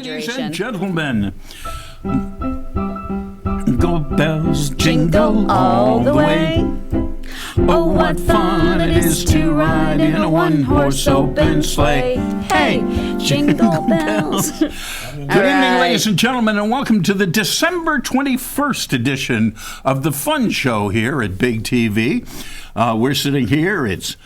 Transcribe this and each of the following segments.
exaggeration. and gentlemen, go bells jingle all the way. Oh, what fun it is to ride in a one-horse open sleigh. Hey, jingle bells. Good evening, ladies and gentlemen, and welcome to the December 21st edition of the Fun Show here at Big TV. We're sitting here. It's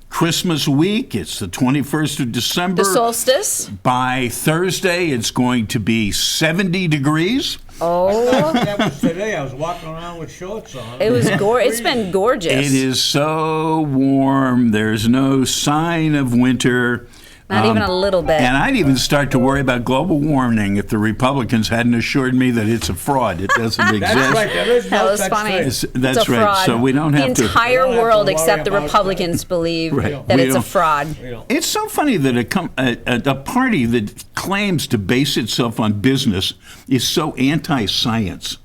Christmas week. It's the 21st of December. The solstice. By Thursday, it's going to be 70 degrees. Oh, That was today. I was walking around with shorts on. it was It's been gorgeous. It is so warm. There's no sign of winter. Not even a little bit. And I'd even start to worry about global warming if the Republicans hadn't assured me that it's a fraud. It doesn't exist. That's right. There is That no was such funny. thing. That's It's a right. fraud. So we don't have the to. entire We don't have to world worry except the about Republicans believe Right. that We it's a don't- fraud. You know, It's so funny that a party that claims to base itself on business is so anti-science.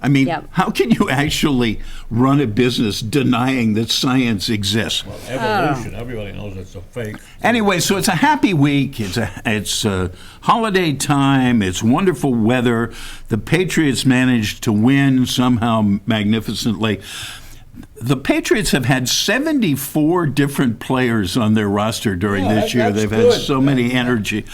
I mean, Yep. how can you actually run a business denying that science exists? evolution. Everybody knows it's a fake. Anyway, so it's a happy week. It's a holiday time. It's wonderful weather. The Patriots managed to win somehow magnificently. The Patriots have had 74 different players on their roster during this year. that's They've had good. so many energy.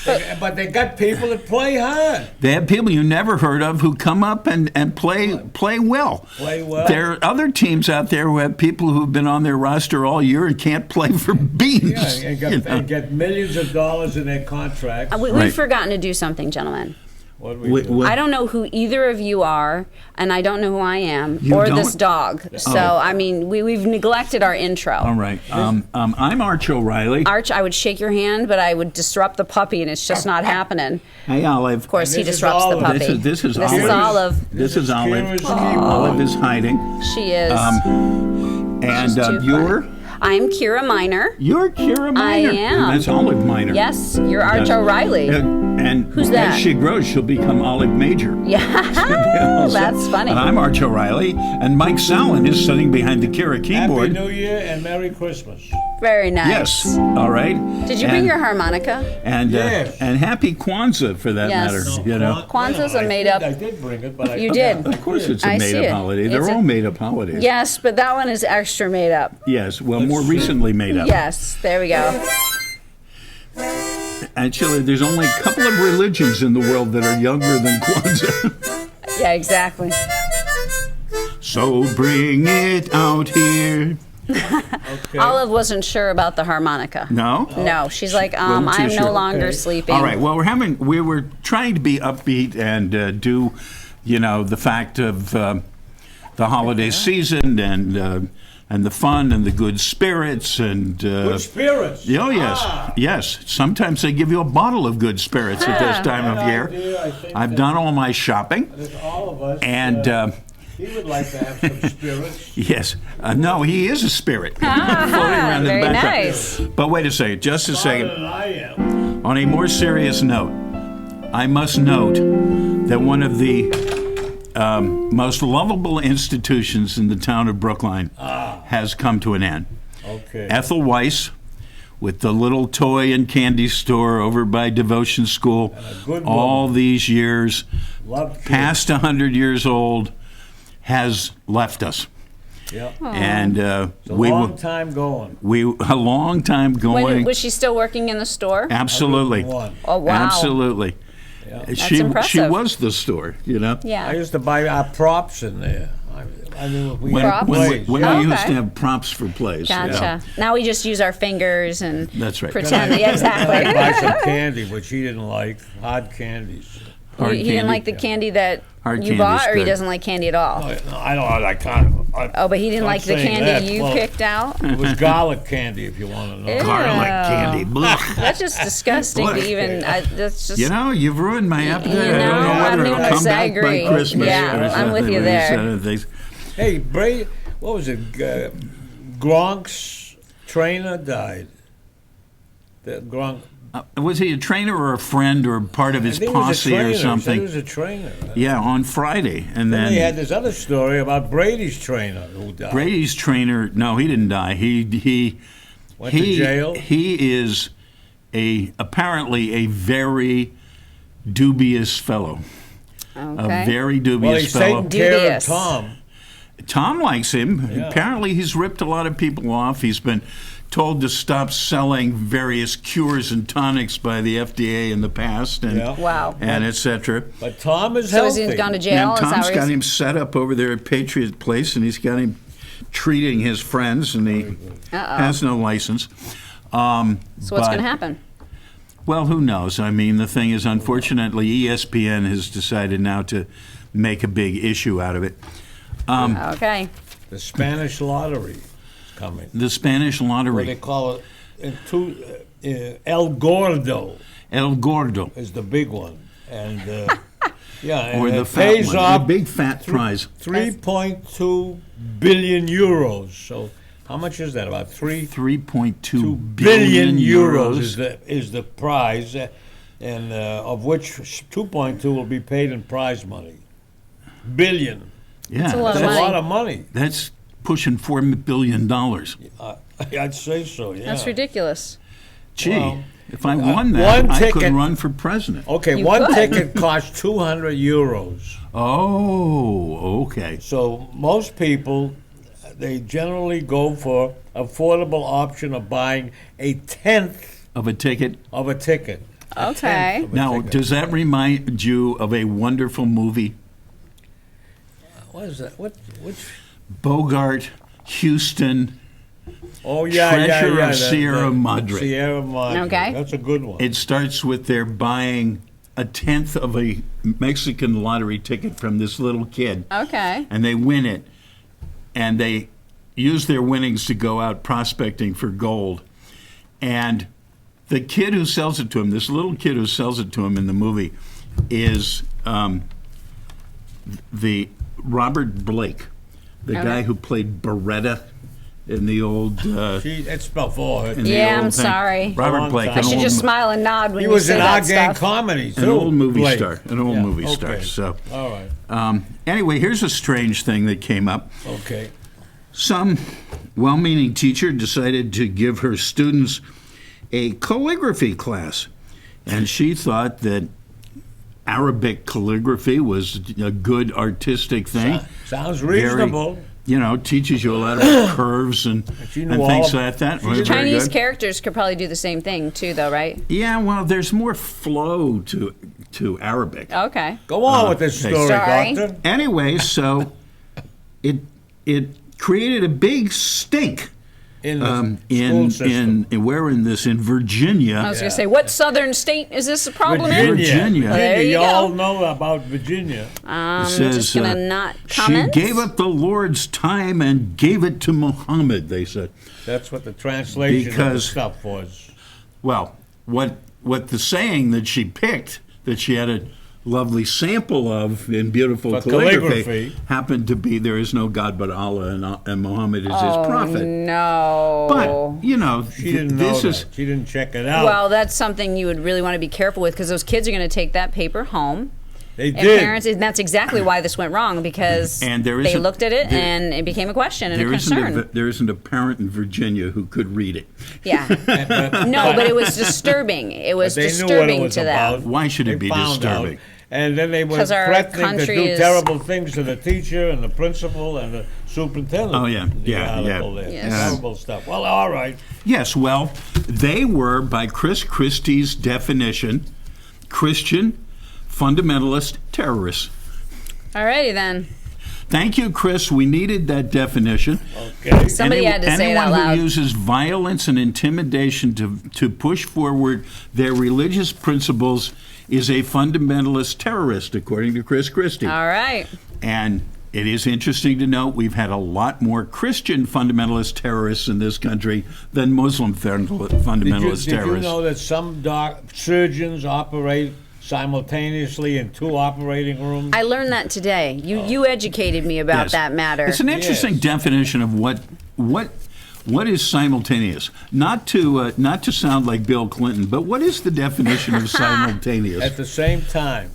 But they got people that play hard. They have people you never heard of who come up and play well. Play well. There are other teams out there who have people who've been on their roster all year and can't play for beans. Yeah, and you know? get millions of dollars in their contracts. We've Right. forgotten to do something, gentlemen. What do we do? What- I don't know who either of you are, and I don't know who I am, You or don't? this dog. So, I mean, we've neglected our intro. All right. I'm Arch O'Reilly. Arch, I would shake your hand, but I would disrupt the puppy, and it's just not happening. Hey, Olive. Of course, he And this is disrupts the Olive. puppy. This is This is Olive. Olive. This is Olive. Kira's evil. Olive is hiding. She is. And She's too you're funny. I'm Kira Miner. Kira Miner. I am. And that's Olive Miner. Yes, you're Arch Yes. O'Reilly. And Who's that? as she grows, she'll become Olive Major. Yeah, that's funny. And I'm Arch O'Reilly, and Mike Sallin is sitting behind the Kira Happy keyboard. New Year and Merry Christmas. Very nice. Yes. All right. Did you bring And- your harmonica? And Yes. and happy Kwanzaa for that Yes. matter. You know. Kwanzaa's a I made did- up- I did bring it, but I You forgot. did. Of course, it's a I see made-up it. holiday. It's They're a- all made-up holidays. Yes, but that one is extra made up. Yes. Well, more recently made up. Yes, there we go. Actually, there's only a couple of religions in the world that are younger than Kwanzaa. Yeah, exactly. So bring it out here. Okay. Olive wasn't sure about the harmonica. No? No, she's like, Wasn't too I'm sure. no longer Okay. sleeping. All right. Well, we were trying to be upbeat and do, the fact of the holiday season and the fun and the good spirits and. Good spirits. Oh yes, Ah. yes. Sometimes they give you a bottle of good spirits at this time of Good year. idea. I think I've that- done all my shopping, that all of us. and He would like to have some spirits. yes, no, he is a spirit floating around in the very background. nice. But wait a second, just a Better second. than I am. On a more serious note, I must note that one of the most lovable institutions in the town of Brookline has come to an end. Okay. Ethel Weiss, with the little toy and candy store over by Devotion School, a good all woman. these years, Loved kids. past 100 years old, has left us. Yeah. And It's a we long time going. a long time going. Was she still working in the store? Absolutely. 101. Oh, wow. Absolutely. She impressive. was the store, I Yeah. used to buy our props in there. I mean, we When, had Props? when, plays. when Oh, we used okay. to have props for plays. Gotcha. Yeah. Now we just use our fingers and That's right. pretend. Yeah, I'd buy exactly. some candy, which he didn't like. Hard candies. Hard He didn't candy. like the candy that Hard you candy's bought, or he good. doesn't like candy at all. I don't. I can't. Oh, but he didn't I'm like the saying candy that. you Well, picked out? It was garlic candy, if you want to know. Ew. Garlic candy. Blech. That's just disgusting to Look. even. That's just. You know, you've ruined my appetite. I don't know I'm whether gonna it'll come back disagree. by Christmas. Yeah, or I'm with something. you there. Things. Hey, Brady, what was it? Gronk's trainer died. The Gronk. Was he a trainer or a friend or part of his I think he was a posse trainer. or He said something? he was a trainer. Yeah, on Friday. And Then they had then this other story about Brady's trainer who died. Brady's trainer, no, he didn't die. He Went to jail? He is apparently a very dubious fellow. Okay. A very Well, dubious he's fellow. taking care of Dubious. Tom. Tom likes him. Yeah. Apparently, he's ripped a lot of people off. He's been told to stop selling various cures and tonics by the FDA in the past, and Yeah. Wow. and etc. But Tom is So has healthy. he gone to jail? And Is that Tom's where got he's- him set up over there at Patriot Place, and he's got him treating his friends, and he has no license. So what's but- going to happen? Well, who knows? I mean, the thing is, unfortunately, ESPN has decided now to make a big issue out of it. Okay. The Spanish lottery is coming. The Spanish What they lottery, call it, El Gordo El Gordo, is the big one, and yeah, and or the it fat pays one, off the big fat prize. 3.2 billion euros. So how much is that? About 3.2 billion euros is the prize, and of which 2.2 will be paid in prize money. Billion. Yeah, a lot That's of a money. lot of money. that's pushing $4 billion. I'd say so. Yeah. That's ridiculous. Gee, Well, if I won that, one I could ticket- run for president. Okay, You one could. ticket costs 200 euros. Oh, okay. So most people, they generally go for affordable option of buying a tenth Of a ticket. of a ticket. A Okay. tenth of a Now, ticket. does that remind you of a wonderful movie? What is that? Which? Bogart, Houston. Oh yeah, Treasure yeah, yeah. of Sierra Madre. Sierra Madre. Okay. That's a good one. It starts with their buying a tenth of a Mexican lottery ticket from this little kid, Okay. and they win it, and they use their winnings to go out prospecting for gold. And the kid who sells it to him, this little kid who sells it to him in the movie, is the Robert Blake, the Okay. guy who played Beretta in the old. It's before her. in the Yeah, old I'm thing. sorry. Robert Long Blake. time. I an should old just mo- smile and nod when He you was say in that our gang stuff. comedy too. An old movie Blake. star. An old Yeah, movie okay. star. So, All right. anyway, here's a strange thing that came up. Okay. Some well-meaning teacher decided to give her students a calligraphy class, and she thought that Arabic calligraphy was a good artistic thing. Sounds Very- reasonable. teaches you a lot of curves and She knew things all- like that. she Well, did- very Chinese good. characters could probably do the same thing too, though, right? Yeah, well, there's more flow to Arabic. Okay. Go on with this okay. story, Sorry. Doctor. Anyway, so it created a big stink. In the school In system. where in this in Virginia. I was going to say, what southern state is this a problem Virginia. in? Virginia. Well, there you you all go. know about Virginia. I'm says, just going to not she comment. gave up the Lord's time and gave it to Muhammad, they said. That's what the translation of the Because- stuff was. Well, what the saying that she picked, that she had a lovely sample of in beautiful For calligraphy, calligraphy. happened to be there is no God but Allah and Muhammad is his prophet. No. But, She didn't know this that. is She didn't check it out. Well, that's something you would really want to be careful with because those kids are going to take that paper home. they And did. parents, and that's exactly why this went wrong because And there they isn't- looked at it there- and it became a question and a there concern. there isn't a parent in Virginia who could read it. Yeah. No, but it was disturbing. It was They knew what it disturbing was to them. about. Why should it They be found disturbing? out. And then they were 'Cause our threatening to country do is- terrible things to the teacher and the principal and the superintendent. Oh, yeah. The Yeah, article yeah. there. Yes. Terrible stuff. Well, all right. Yes, well, they were, by Chris Christie's definition, Christian fundamentalist terrorists. Alrighty then. Thank you, Chris. We needed that definition. Okay. Somebody had to say it out Anyone loud. who uses violence and intimidation to push forward their religious principles is a fundamentalist terrorist, according to Chris Christie. All right. And it is interesting to note we've had a lot more Christian fundamentalist terrorists in this country than Muslim fundamentalist Did you terrorists. know that some surgeons operate simultaneously in two operating rooms? I learned that today. You educated me about Yes. that matter. It's an interesting Yes. definition of what is simultaneous. Not to sound like Bill Clinton, but what is the definition of simultaneous? At the same time.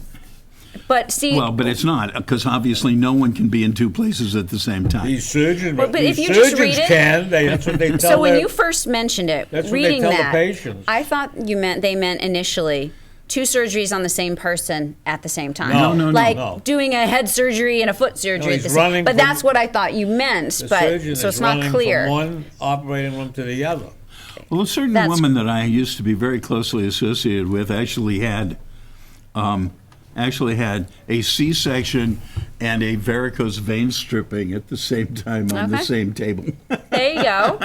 But see, Well, but it's not, because obviously no one can be in two places at the same time. These surgeons, But these if you just surgeons read it- can. That's what they tell so when their- you first mentioned it, That's what they reading tell the that, patients. I thought they meant initially two surgeries on the same person at the same time. No, like no. doing a head surgery and a foot surgery he's at the same running But from- that's what I thought you meant. The But surgeon so is it's not running clear. from one operating room to the other. Well, a certain That's- woman that I used to be very closely associated with actually had a C-section and a varicose vein stripping at the same time on the Okay. same table, There you go.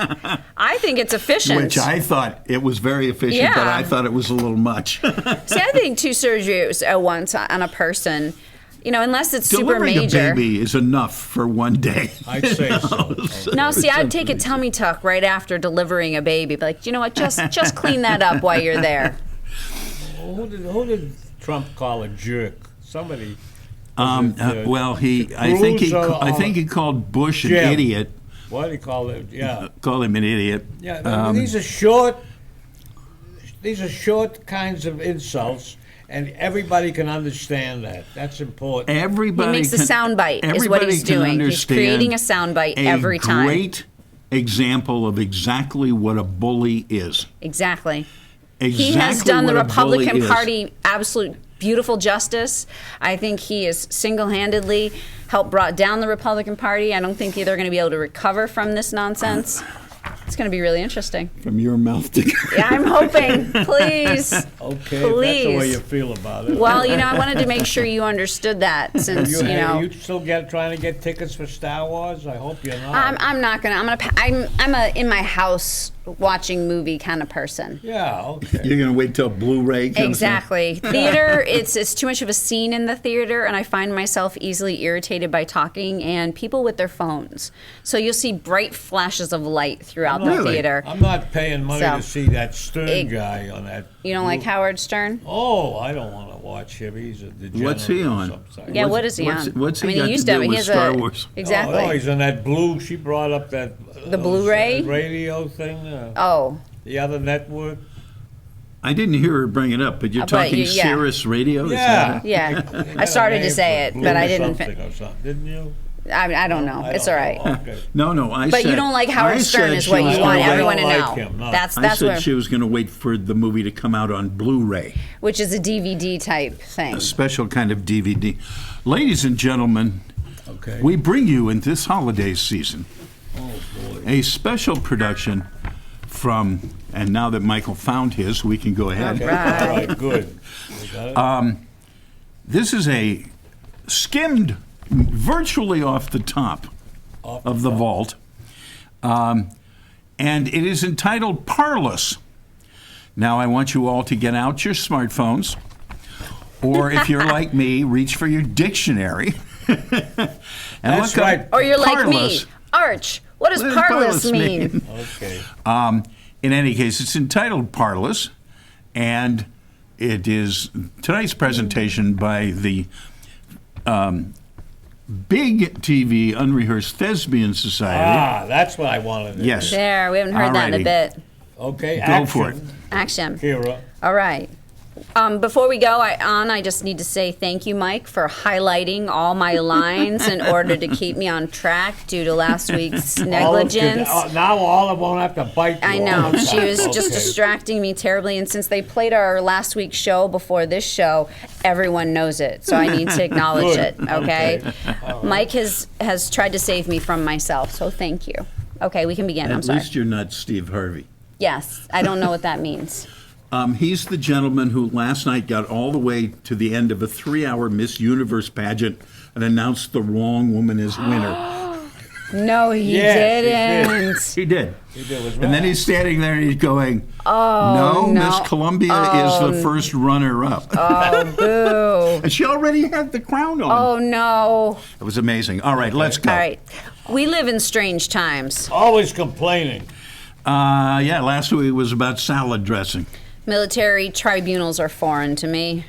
I think it's efficient. which I thought it was very efficient, but Yeah. I thought it was a little much. See, I think two surgeries at once on a person, unless it's super Delivering major. a baby is enough for one day. I'd say so. No, see, I'd take a tummy tuck right after delivering a baby. Be like, you know what? Just clean that up while you're there. Who did Trump call a jerk? Somebody. Well, I think he called Bush an Jim. idiot. What do you call it? Yeah. Called him an idiot. Yeah, these are short. These are short kinds of insults, and everybody can understand that. That's important. Everybody He makes a can- sound bite, is what everybody he's can doing. He's understand creating a sound bite every time. A great example of exactly what a bully is. Exactly. Exactly He has done the what a bully Republican is. Party absolute beautiful justice. I think he is single-handedly helped brought down the Republican Party. I don't think they're going to be able to recover from this nonsense. It's going to be really interesting. From your mouth to Yeah, I'm hoping. Please. Okay, if that's the Please. way you feel about it. Well, I wanted to make sure you understood that since, you still trying to get tickets for Star Wars? I hope you're not. I'm not going to. I'm a in my house watching movie kind of person. Yeah, okay. You're going to wait till Blu-ray comes out? Exactly. Theater, it's too much of a scene in the theater, and I find myself easily irritated by talking and people with their phones. So you'll see bright flashes of light throughout the Really? theater. I'm not paying money So, to see that Stern it- guy on that. You don't like Howard Stern? Oh, I don't want to watch him. He's a degenerate. What's he or on? something. Yeah, what is he what's- on? what's he I mean, got he used to to. do He with has Star a Wars? exactly. Oh, no, he's on that blue. She brought up that The Blu-ray? radio thing. Oh, The other network. I didn't hear her bring it up, but you're But talking yeah. Sirius Radio? Is Yeah. that it? yeah. I started to say it, but I didn't. Something or something, didn't you? I don't know. It's all right. Okay. No, I But said... you don't like Howard I Stern, said is she what was you want gonna wait- everyone to like know. him, no. That's I said where, she was going to wait for the movie to come out on Blu-ray. which is a DVD type thing. A special kind of DVD. Ladies and gentlemen, Okay. we bring you in this holiday season a special production from, and now that Michael found his, we can go ahead. Okay. Right. All right, good. We got it? This is a skimmed virtually off the top Off of the vault, and it is entitled Parlous. Now I want you all to get out your smartphones, or if you're like me, reach for your dictionary. And That's look up right. Or you're like me. Parlous. Arch, what does What does parlous parlous mean? mean? Okay. In any case, it's entitled Parlous, and it is tonight's presentation by the Big TV Unrehearsed Thespian Society. That's what I wanted to Yes. do. There, we haven't heard that in a Alrighty. bit. Okay, Go action. for it. Action. Kira. All right. Before we go I just need to say thank you, Mike, for highlighting all my lines in order to keep me on track due to last week's negligence. Now Olive won't have to bite you I all know. the She time. was just Okay. distracting me terribly. And since they played our last week's show before this show, everyone knows it. So I need to acknowledge Good. it. Okay. Mike has tried to save me from myself. So thank you. Okay, we can begin. I'm At sorry. least you're not Steve Harvey. Yes. I don't know what that means. He's the gentleman who last night got all the way to the end of a 3-hour Miss Universe pageant and announced the wrong woman as winner. No, he Yes, he didn't. He did. He did was And then right. he's standing there and he's going, Oh, no, no. Miss Columbia is the first runner-up. Oh, boo. And she already had the crown on. Oh, no. It was amazing. All right, let's go. All right. We live in strange times. Always complaining. Yeah, last week was about salad dressing. Military tribunals are foreign to me.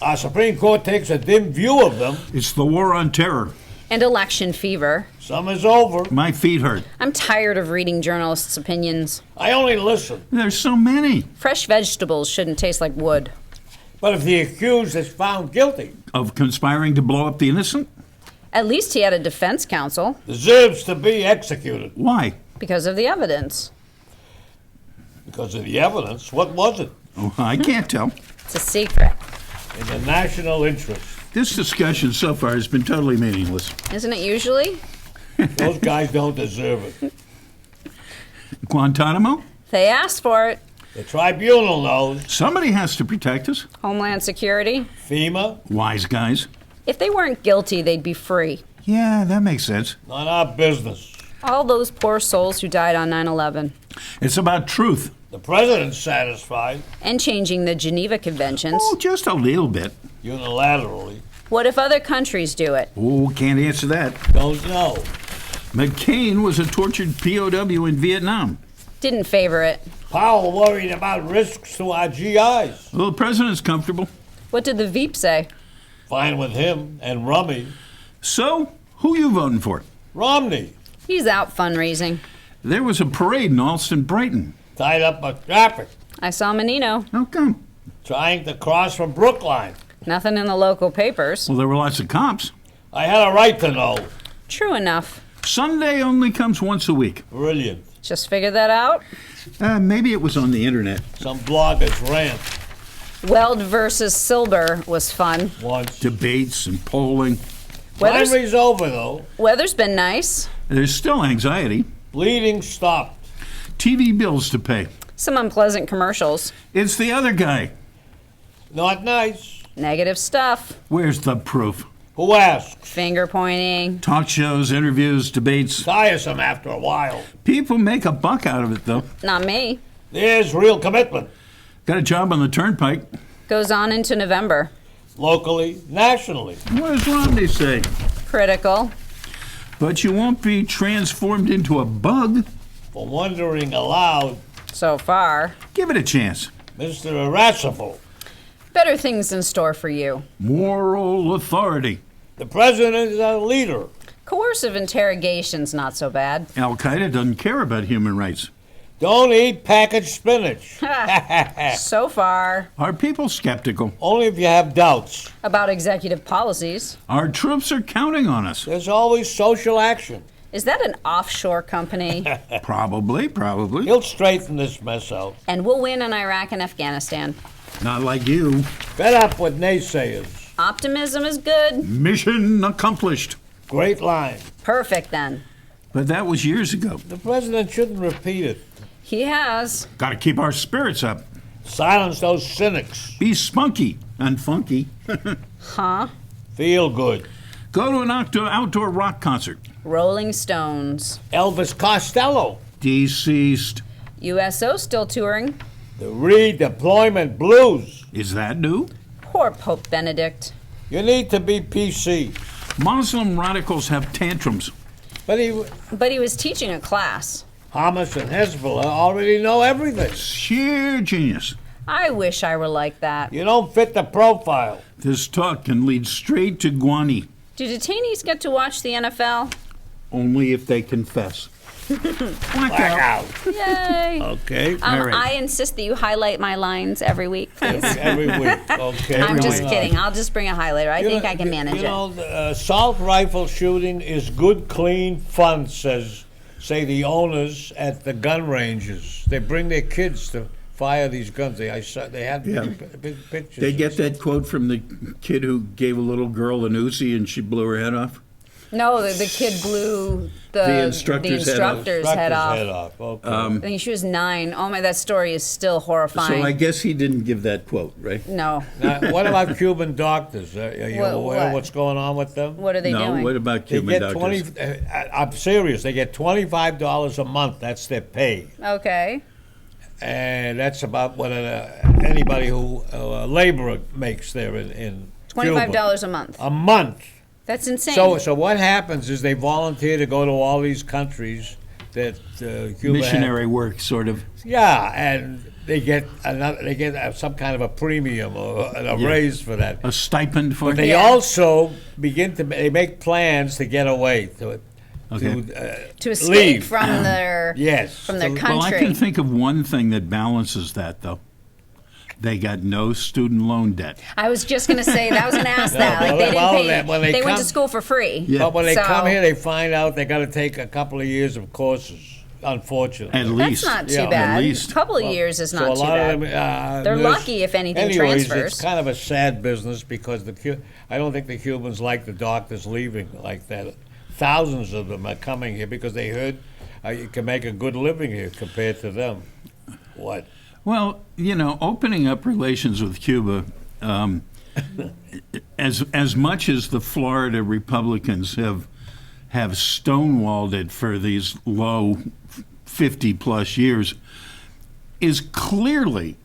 Our Supreme Court takes a dim view of them. It's the war on terror. And election fever. Summer's over. My feet hurt. I'm tired of reading journalists' opinions. I only listen. There's so many. Fresh vegetables shouldn't taste like wood. But if the accused is found guilty, Of conspiring to blow up the innocent? At least he had a defense counsel deserves to be executed. Why? because of the evidence. Because of the evidence. What was it? Oh, I can't tell. It's a secret. in the national interest. This discussion so far has been totally meaningless. Isn't it usually? Those guys don't deserve it. Guantanamo? They asked for it. The tribunal knows. Somebody has to protect us. Homeland Security. FEMA, Wise guys. If they weren't guilty, they'd be free. Yeah, that makes sense. not our business. All those poor souls who died on 9/11. It's about truth. The president's satisfied And changing the Geneva Conventions. Oh, just a little bit. unilaterally. What if other countries do it? Oh, can't answer that. Don't know. McCain was a tortured POW in Vietnam. Didn't favor it. Powell worried about risks to our GIs. Well, the president's comfortable. What did the Veep say? Fine with him and Rummy. So, who you voting for? Romney He's out fundraising. There was a parade in Alston, Brighton. tied up with traffic, I saw Menino. How come? trying to cross from Brookline. Nothing in the local papers. Well, there were lots of cops. I had a right to know. True enough. Sunday only comes once a week. Brilliant. Just figured that out. Maybe it was on the internet. Some bloggers rant Weld versus Silber was fun. once. Debates and polling. Weather's, Primary's over, though. weather's been nice. There's still anxiety. Bleeding stopped. TV bills to pay. Some unpleasant commercials. It's the other guy. Not nice. Negative stuff. Where's the proof? Who asked? Finger pointing. Talk shows, interviews, debates. Tiresome after a while. People make a buck out of it, though. Not me. There's real commitment. Got a job on the turnpike. Goes on into November. Locally, nationally. What does Romney say? Critical. But you won't be transformed into a bug. For wondering aloud, So far. Give it a chance. Mr. Irascible. Better things in store for you. Moral authority. The president is a leader. Coercive interrogation's not so bad. Al Qaeda doesn't care about human rights. Don't eat packaged spinach. So far. Are people skeptical? Only if you have doubts. About executive policies. Our troops are counting on us. There's always social action. Is that an offshore company? Probably. He'll straighten this mess out. And we'll win in Iraq and Afghanistan. Not like you. Fed up with naysayers. Optimism is good. Mission accomplished. Great line. Perfect then. But that was years ago. The president shouldn't repeat it. He has. Got to keep our spirits up. Silence those cynics. Be spunky and funky. Huh? Feel good. Go to an outdoor rock concert. Rolling Stones. Elvis Costello. Deceased. USO still touring. The redeployment blues. Is that new? Poor Pope Benedict. You need to be PC. Muslim radicals have tantrums. But But he was teaching a class. Hamas and Hezbollah already know everything. Sheer genius. I wish I were like that. You don't fit the profile. This talk can lead straight to Guani, Do detainees get to watch the NFL? only if they confess. Blackout. Yay! Okay. All right. I insist that you highlight my lines every week, please. Every week. Okay. I'm just week. kidding. I'll just bring a highlighter. I You think know- I can manage you it. know, assault rifle shooting is good, clean fun, say the owners at the gun ranges. They bring their kids to fire these guns. They had Yeah. big pictures. They get that quote from the kid who gave a little girl an Uzi and she blew her head off? No, the kid blew The instructor's head off. instructor's head off. Head off. Okay. I think she was 9. Oh my, that story is still horrifying. So I guess he didn't give that quote, right? No. Now, what about Cuban doctors? Are you aware What? what's going on with them? What are they No, doing? what about They Cuban get doctors? I'm serious. They get $25 a month. That's their pay, Okay. and that's about what anybody who a laborer makes there in $25 Cuba. a month. A month. That's insane. So what happens is they volunteer to go to all these countries that Cuba Missionary work, sort of. Yeah, and they get some kind of a premium or a raise for that. A stipend for They Yeah. also they make plans to get away Okay. to escape leave. from their Yes. from their Well, country. I can think of one thing that balances that, though. They got no student loan debt. I was just going to say that. I was going to ask that. Like they didn't well, pay. when they went come- to school for free. Yeah. But when they So- come here, they find out they got to take a couple of years of courses. unfortunately. At That's least. not too Yeah, at bad. least. A couple of years is So not a too lot bad. of them, They're there's- lucky if anything anyways, transfers. It's kind of a sad business because I don't think the Cubans like the doctors leaving like that. Thousands of them are coming here because they heard you can make a good living here compared to them. What? Well, opening up relations with Cuba, as much as the Florida Republicans have stonewalled it for these low 50-plus years, is clearly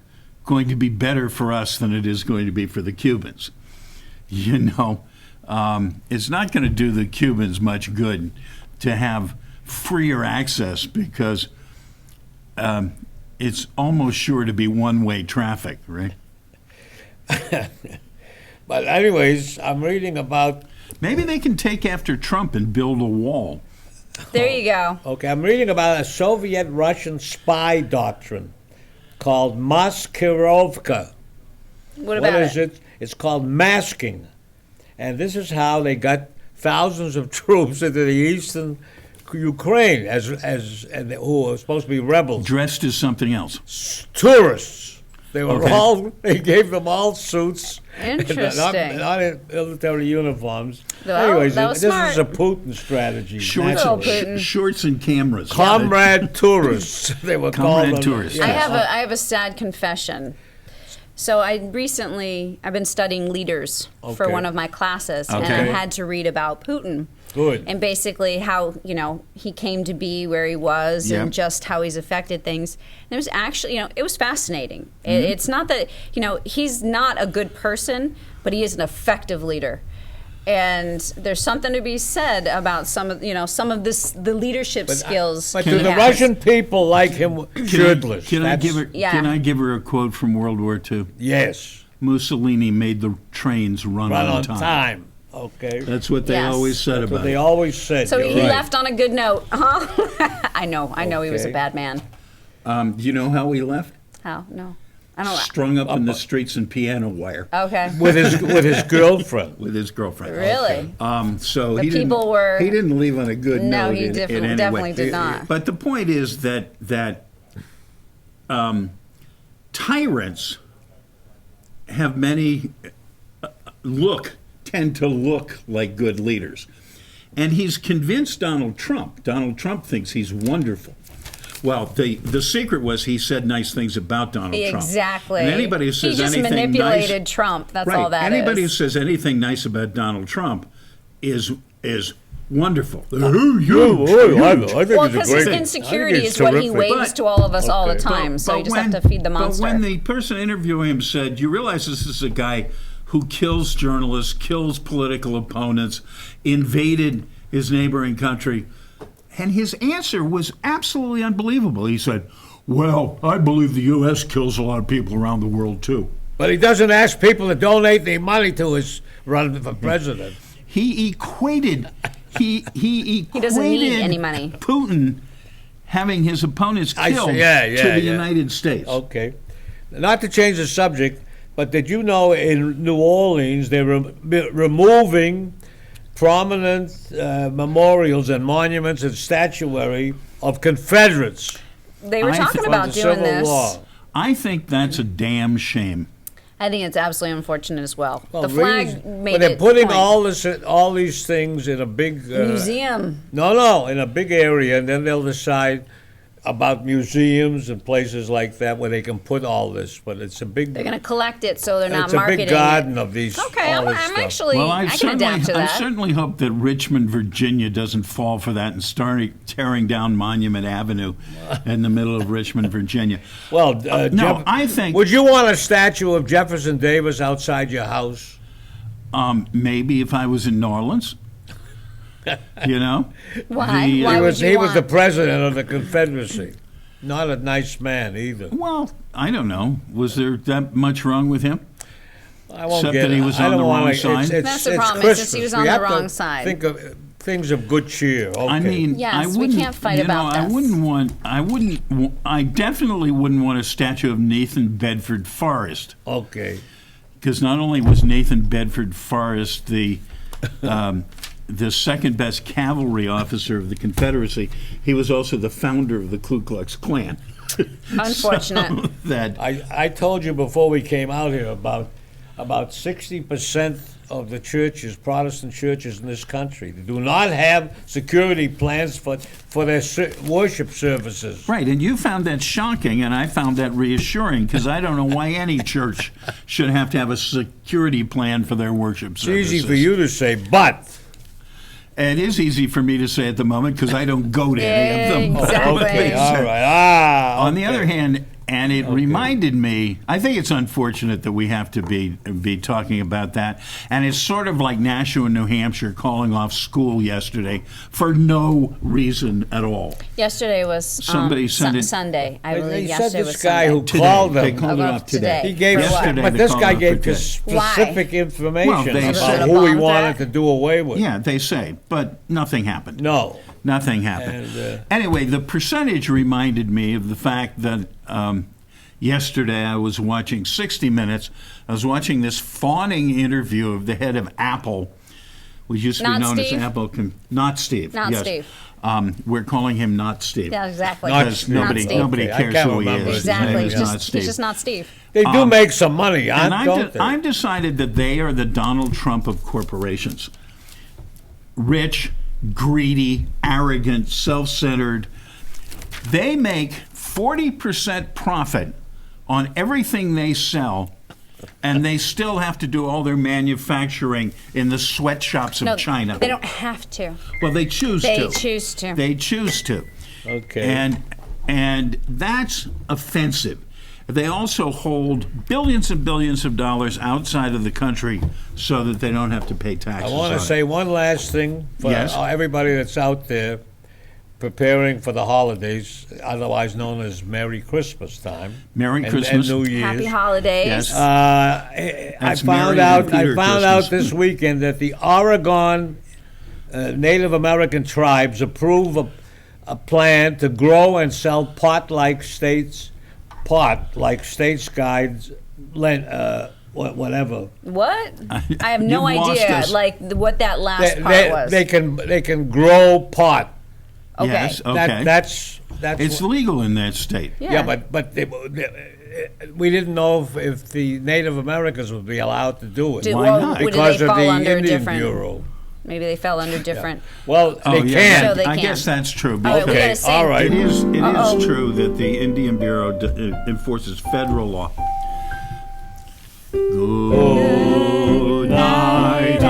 going to be better for us than it is going to be for the Cubans. It's not going to do the Cubans much good to have freer access because it's almost sure to be one-way traffic, right? But anyways, I'm reading about. Maybe they can take after Trump and build a wall. There you go. Okay, I'm reading about a Soviet-Russian spy doctrine called Maskirovka. What about What is it? It's called masking. And this is how they got thousands of troops into the eastern Ukraine and who were supposed to be rebels. Dressed as something else. Tourists. They were Okay. they gave them all suits. Interesting. Not in military uniforms. Well, Anyways, that was this smart. is a Putin strategy. Shorts, Little naturally. Putin. shorts and cameras. Comrade tourists, they were called. Comrade them. tourists. Yeah. I have a sad confession. So I've been studying leaders for Okay. one of my classes, and Okay. I had to read about Putin. Good. And basically how, he came to be where he was Yep. and just how he's affected things. And it was actually, it was fascinating. Mm-hmm. It's not that, he's not a good person, but he is an effective leader. And there's something to be said about some of the leadership skills. But he do the has. Russian people like him shirtless? Can I That's- give her? Yeah. Can I give her a quote from World War II? Yes. Mussolini made the trains run Run on on time. time. Okay. That's what they Yes. always said That's what about they it. always said. So You're he right. left on a good note, huh? I know he was a Okay. bad man. Do you know how he left? How? No. I don't know. Strung up in the streets and piano wire Okay. with his girlfriend. with his girlfriend. Really? So The he didn't. people were- He didn't leave on a good No, note. he in any definitely way. did not. But the point is that tyrants have tend to look like good leaders. And he's convinced Donald Trump. Donald Trump thinks he's wonderful. Well, the secret was he said nice things about Donald Trump. Exactly. And anybody who he says just anything manipulated nice, Trump. That's right? all that is. Anybody who says anything nice about Donald Trump is wonderful. Oh, you. I think Well, he's a because great. his I think insecurity he's is what he terrific. waves But- to all of us all the Okay. time. So you just have to feed the monster. But when the person interviewing him said, "You realize this is a guy who kills journalists, kills political opponents, invaded his neighboring country," and his answer was absolutely unbelievable. He said, "Well, I believe the U.S. kills a lot of people around the world too." But he doesn't ask people to donate their money to his run for president. He equated. He doesn't need equated any money. Putin having his opponents I see. killed Yeah, to yeah, the yeah. United States. Okay. Not to change the subject, but did you know in New Orleans they're removing prominent memorials and monuments and statuary of Confederates they were I talking think- about under doing Civil this. War? I think that's a damn shame. I think it's absolutely unfortunate as well. Well, the flag really, made when they're it putting point. all these things in a big Museum. No, in a big area, and then they'll decide about museums and places like that where they can put all this. But it's a big. They're going to collect it, so they're not It's a marketing big garden it. of these. Okay, all I'm this stuff. actually. Well, I can adapt to I that. certainly hope that Richmond, Virginia doesn't fall for that and start tearing down Monument Avenue in the middle of Richmond, Virginia. Well, No, I think Would you want a statue of Jefferson Davis outside your house? maybe if I was in New Orleans, you know? Why? The, Why He would was, you he was the want? president of the Confederacy. Not a nice man either. Well, I don't know. Was there that much wrong with him? I won't Except get that he was I on don't the wanna- wrong side? That's the it's problem, is since he Christmas. was on We the have to wrong side. Think of things of good cheer. Okay. I mean, Yes, I we wouldn't, can't fight you about know, this. I definitely wouldn't want a statue of Nathan Bedford Forrest. Okay. Because not only was Nathan Bedford Forrest the the second best cavalry officer of the Confederacy. He was also the founder of the Ku Klux Klan. Unfortunate. So that I told you before we came out here about 60% of the churches, Protestant churches in this country, do not have security plans for their worship services. Right, and you found that shocking, and I found that reassuring, because I don't know why any church should have to have a security plan for their worship It's services. easy for you to say, but It is easy for me to say at the moment because I don't go to any of them. Exactly. okay, all right. On the Okay. other hand, and it reminded me, I think it's unfortunate that we have to be talking about that. And it's sort of like Nashua, New Hampshire calling off school yesterday for no reason at all. Yesterday was Somebody sent it- Sunday. I believe They yesterday said was this guy Sunday. who Today. called They them, called it About off today. he gave, Yesterday but they this called guy it off gave today. specific information Well, they about said- who he Bomb wanted threat? to do away with. Yeah, they say, but nothing happened. No. Nothing happened. And, Anyway, the percentage reminded me of the fact that yesterday I was watching 60 Minutes. I was watching this fawning interview of the head of Apple, which used to Not be known Steve? as Apple. Not Steve. Not yes. Steve. We're calling him Not Steve. Yeah, exactly. Not Because Steve. nobody, Steve. nobody Okay, I cares can't who he remember is. his His name Exactly. is He's not just, Steve. he's just not Steve. They do make some money, And don't they? I've decided that they are the Donald Trump of corporations. Rich, greedy, arrogant, self-centered. They make 40% profit on everything they sell, and they still have to do all their manufacturing in the sweatshops of No, China. they don't have to. Well, they choose They to. choose to. They choose to. Okay. And that's offensive. They also hold billions and billions of dollars outside of the country so that they don't have to pay I taxes. want on to it. say one last thing for Yes. everybody that's out there preparing for the holidays, otherwise known as Merry Christmas time. Merry and, Christmas. And New Year's. Happy holidays. Yes. I That's found Mary out. and Peter I found Christmas. out this weekend that the Oregon Native American tribes approve a plan to grow and sell pot-like states guides, whatever. What? I have no You've lost idea. us. Like what that last part was. They can grow pot. Okay. Yes, okay. That's It's what- legal in that state. yeah, but we didn't know if the Native Americans would be allowed to do it. Why not? Would Because they of fall the under a Indian different? Bureau. Maybe they fell under different. Well, Oh, they yeah, can't. So they I can. guess that's true. All right, we Okay, gotta sing. all right. It is Uh-oh. true that the Indian Bureau enforces federal law. Good night,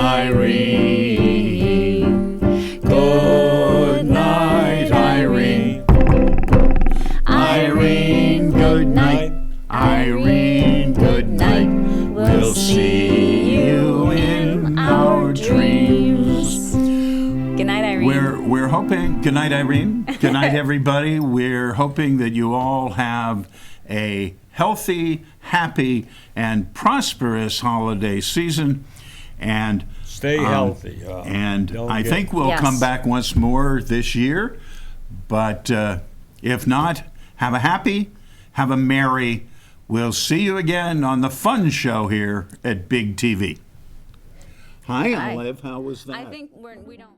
Irene. Good night, Irene. Irene, good night. Irene, good night. We'll see you in our dreams. Good night, Irene. We're hoping. Good night, Irene. Good night, everybody. We're hoping that you all have a healthy, happy, and prosperous holiday season. And Stay healthy. and Don't I get- think we'll Yes. come back once more this year. But if not, have a happy, have a merry. We'll see you again on the fun show here at Big TV. Hi, Hi. Olive. How was that? I think we don't.